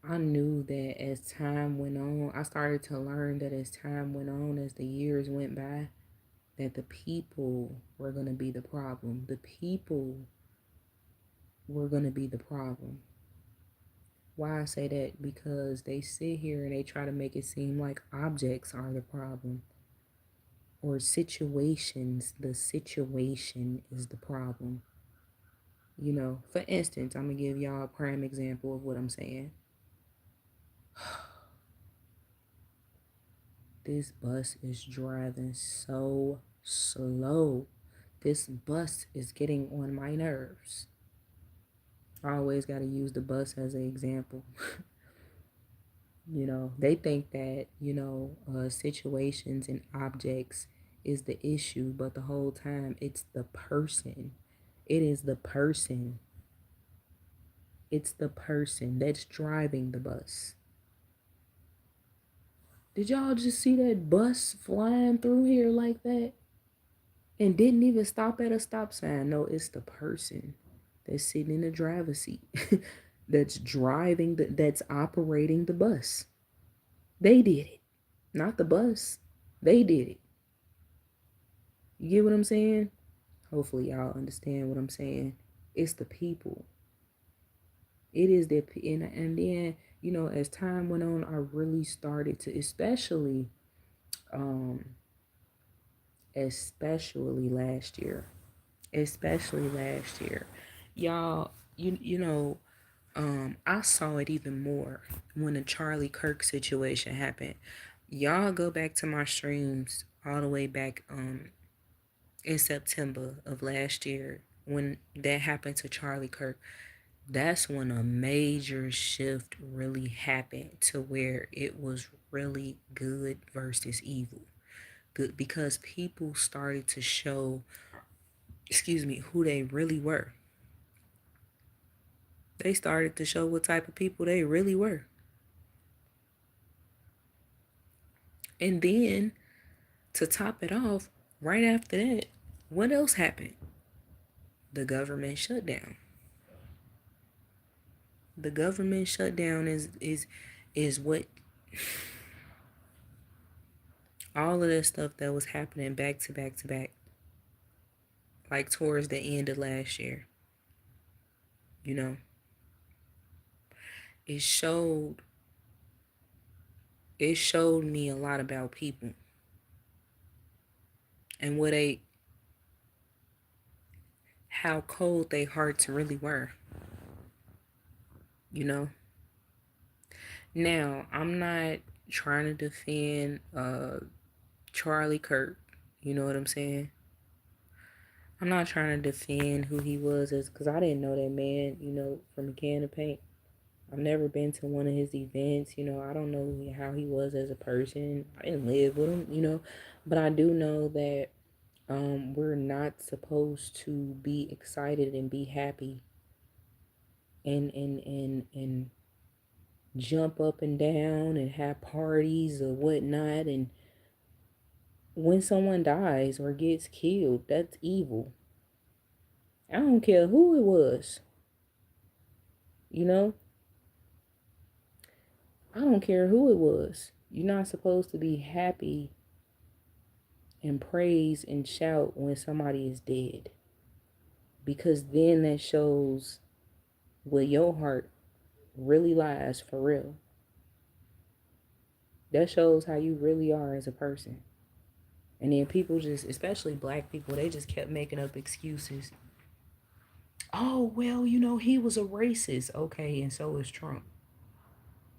I knew that as time went on, I started to learn that as time went on, as the years went by, that the people were going to be the problem. The people were going to be the problem. Why I say that? Because they sit here and they try to make it seem like objects are the problem, or situations, the situation is the problem. You know, for instance, I'm going to give y'all a prime example of what I'm saying. This bus is driving so slow. This bus is getting on my nerves. I always got to use the bus as an example. You know, they think that, situations and objects is the issue, but the whole time it's the person. It is the person. It's the person that's driving the bus. Did y'all just see that bus flying through here like that? And didn't even stop at a stop sign. No, it's the person that's sitting in the driver's seat that's driving, that's operating the bus. They did it, not the bus. They did it. You get what I'm saying? Hopefully y'all understand what I'm saying. It's the people. It is the, and then, as time went on, I really started to, um especially last year. Especially last year. Y'all, I saw it even more when the Charlie Kirk situation happened. Y'all go back to my streams all the way back in September of last year when that happened to Charlie Kirk. That's when a major shift really happened to where it was really good versus evil. Good, because people started to show, who they really were. They started to show what type of people they really were. And then, to top it off, right after that, what else happened? The government shutdown. The government shutdown is what all of that stuff that was happening back to back to back, like towards the end of last year. You know, it showed it showed me a lot about people and how cold their hearts really were. You know. Now, I'm not trying to defend Charlie Kirk. You know what I'm saying? I'm not trying to defend who he was, as because I didn't know that man, from a can of paint. I've never been to one of his events. I don't know how he was as a person. I didn't live with him. But I do know that we're not supposed to be excited and be happy and jump up and down and have parties or whatnot. And when someone dies or gets killed, that's evil. I don't care who it was. You know, I don't care who it was. You're not supposed to be happy and praise and shout when somebody is dead. because then that shows where your heart really lies for real. That shows how you really are as a person. And then people just, especially black people, they just kept making up excuses. Oh, well, he was a racist. Okay, and so is Trump.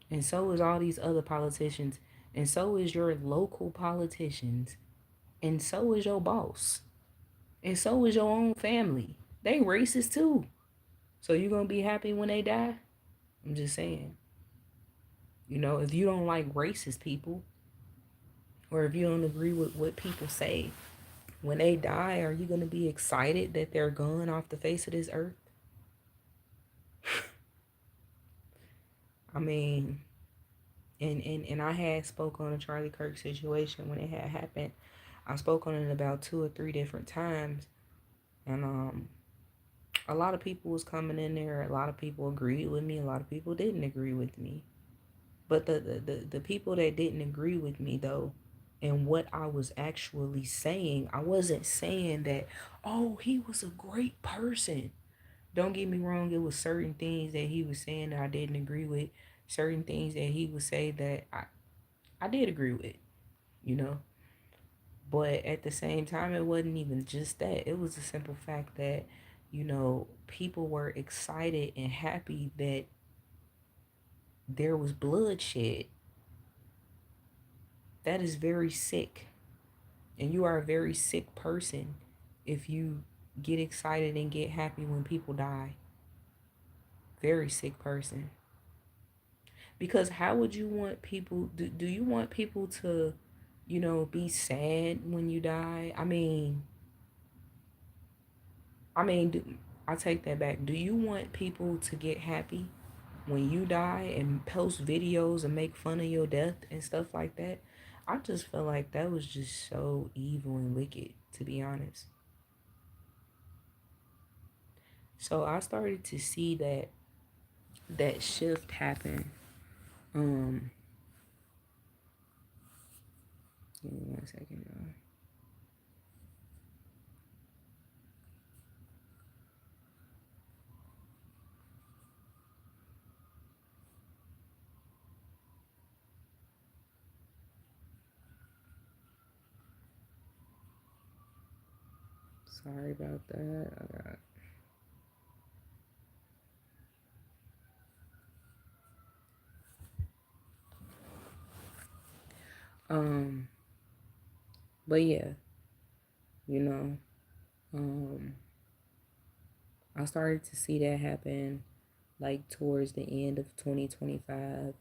And so is all these other politicians. And so is your local politicians. And so is your boss. And so is your own family. They racist too. So you gonna be happy when they die? I'm just saying. If you don't like racist people, or if you don't agree with what people say, when they die, are you gonna be excited that they're gone off the face of this earth? I mean, and I had spoke on the Charlie Kirk situation when it had happened. I spoke on it about 2 or 3 different times, and a lot of people was coming in there. A lot of people agreed with me. A lot of people didn't agree with me. But the people that didn't agree with me though, and what I was actually saying, I wasn't saying that, oh, he was a great person. Don't get me wrong, it was certain things that he was saying that I didn't agree with, certain things that he would say that I did agree with, you know. But at the same time, it wasn't even just that. It was the simple fact that, people were excited and happy that there was bloodshed. That is very sick. And you are a very sick person if you get excited and get happy when people die. Very sick person. Because how would you want people, do you want people to, be sad when you die? I take that back. Do you want people to get happy when you die and post videos and make fun of your death and stuff like that? I just feel like that was just so evil and wicked, to be honest. So I started to see that shift happen. Um, Give me 1 second, y'all. Sorry about that. Um, but yeah, you know, um, I started to see that happen like towards the end of 2025.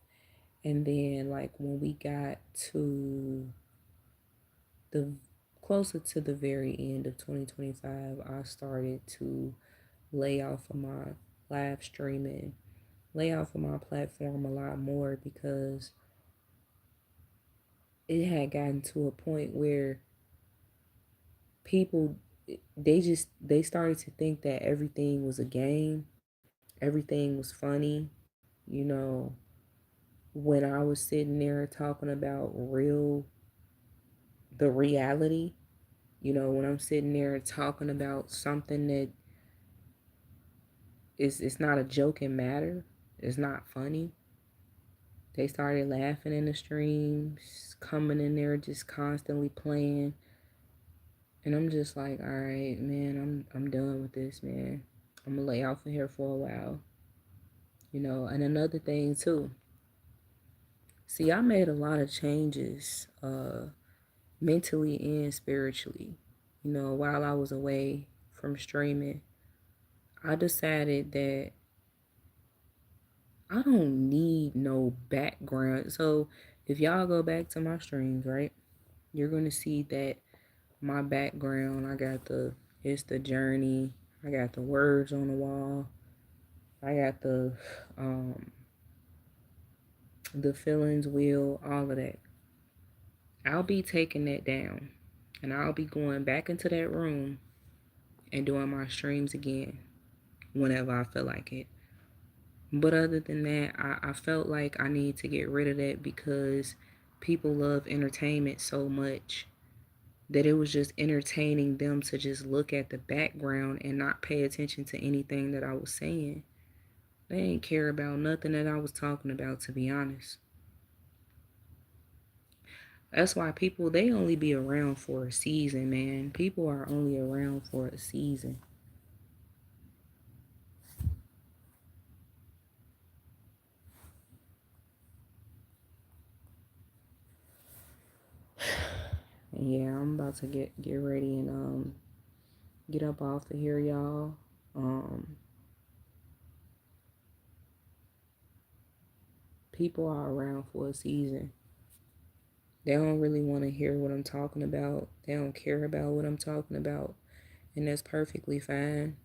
And then like when we got to the closer to the very end of 2025, I started to lay off of my live streaming, lay off of my platform a lot more because it had gotten to a point where people they started to think that everything was a game, everything was funny, you know, when I was sitting there talking about the reality, when I'm sitting there talking about something that it's not a joking matter, it's not funny. They started laughing in the streams, coming in there just constantly playing. And I'm just like, all right, man, I'm done with this, man. I'm gonna lay off of here for a while. And another thing too. See, I made a lot of changes, mentally and spiritually. While I was away from streaming, I decided that I don't need no background. So if y'all go back to my streams, right, you're gonna see that my background, it's the journey. I got the words on the wall. I got the feelings wheel, all of that. I'll be taking that down and I'll be going back into that room and doing my streams again whenever I feel like it. But other than that, I felt like I need to get rid of that because people love entertainment so much that it was just entertaining them to just look at the background and not pay attention to anything that I was saying. They didn't care about nothing that I was talking about, to be honest. That's why people, they only be around for a season, man. People are only around for a season. And yeah, I'm about to get ready and get up off of here, y'all. People are around for a season. They don't really want to hear what I'm talking about. They don't care about what I'm talking about. And that's perfectly fine.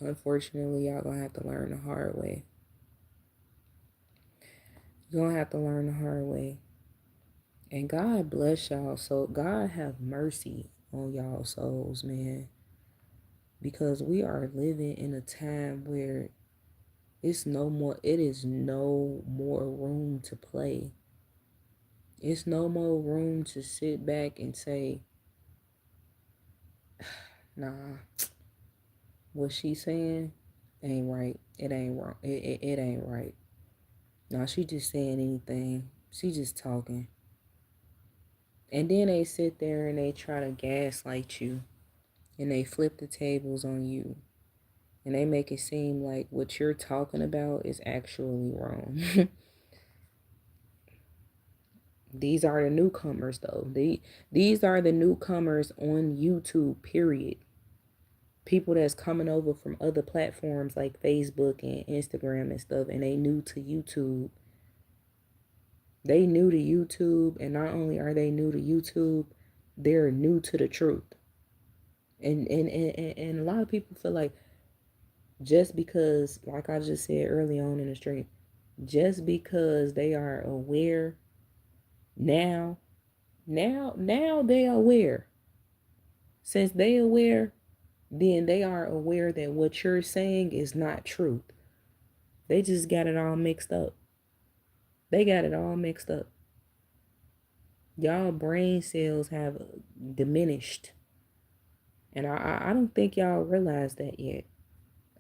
Unfortunately, y'all gonna have to learn the hard way. You're gonna have to learn the hard way. And God bless y'all. So God have mercy on y'all souls, man. Because we are living in a time where it is no more room to play. It's no more room to sit back and say, nah, what she's saying ain't right. It ain't wrong. It ain't right. Nah, she just saying anything. She just talking. And then they sit there and they try to gaslight you. And they flip the tables on you. And they make it seem like what you're talking about is actually wrong. These are the newcomers, though. These are the newcomers on YouTube, period. People that's coming over from other platforms like Facebook and Instagram and stuff, and they new to YouTube. They new to YouTube, and not only are they new to YouTube, they're new to the truth. And a lot of people feel like just because, like I just said early on in the stream, just because they are aware now they are aware. Since they aware, then they are aware that what you're saying is not truth. They just got it all mixed up. They got it all mixed up. Y'all brain cells have diminished. And I don't think y'all realize that yet.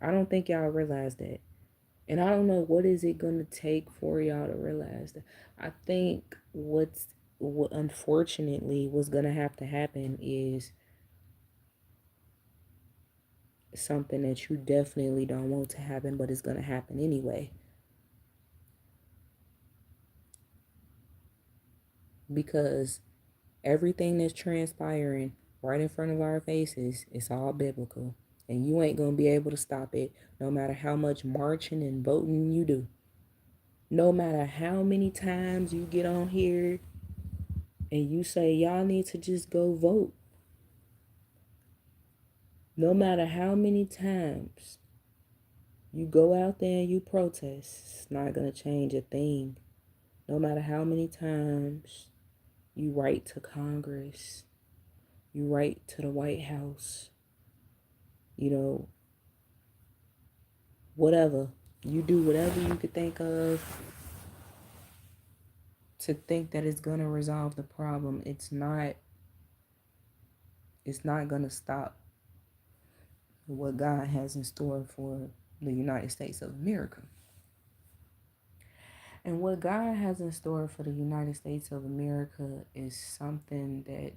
I don't think y'all realize that. And I don't know what is it going to take for y'all to realize that. I think what unfortunately what's going to have to happen is something that you definitely don't want to happen, but it's going to happen anyway. Because everything that's transpiring right in front of our faces is all biblical. And you ain't going to be able to stop it no matter how much marching and voting you do. No matter how many times you get on here and you say y'all need to just go vote. No matter how many times you go out there and you protest, it's not going to change a thing. No matter how many times you write to Congress, you write to the White House, whatever. You do whatever you could think of to think that it's going to resolve the problem. It's not going to stop what God has in store for the United States of America. And what God has in store for the United States of America is something that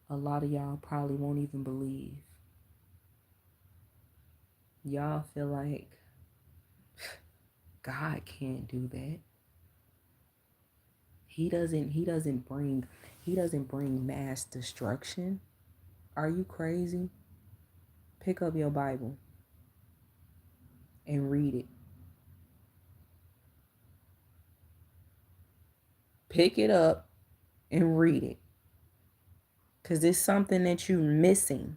a lot of y'all probably won't even believe. Y'all feel like God can't do that. He doesn't bring mass destruction. Are you crazy? Pick up your Bible and read it. Pick it up and read it. Because it's something that you're missing.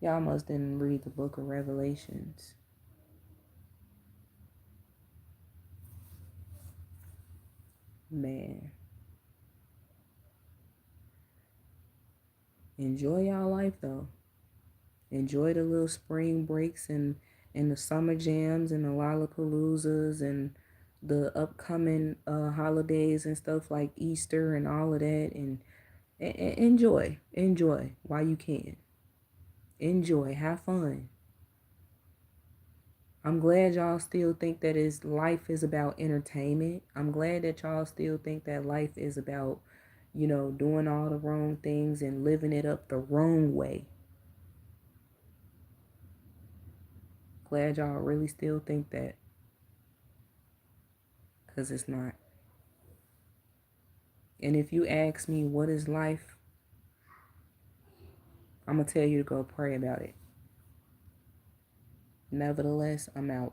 Y'all must didn't read the book of Revelations. Man. Enjoy y'all life though. Enjoy the little spring breaks and the summer jams and the Lollapaloozas and the upcoming holidays and stuff like Easter and all of that, and enjoy while you can. Enjoy, have fun. I'm glad y'all still think that life is about entertainment. I'm glad that y'all still think that life is about, doing all the wrong things and living it up the wrong way. Glad y'all really still think that, because it's not. And if you ask me what is life, I'm going to tell you to go pray about it. Nevertheless, I'm out.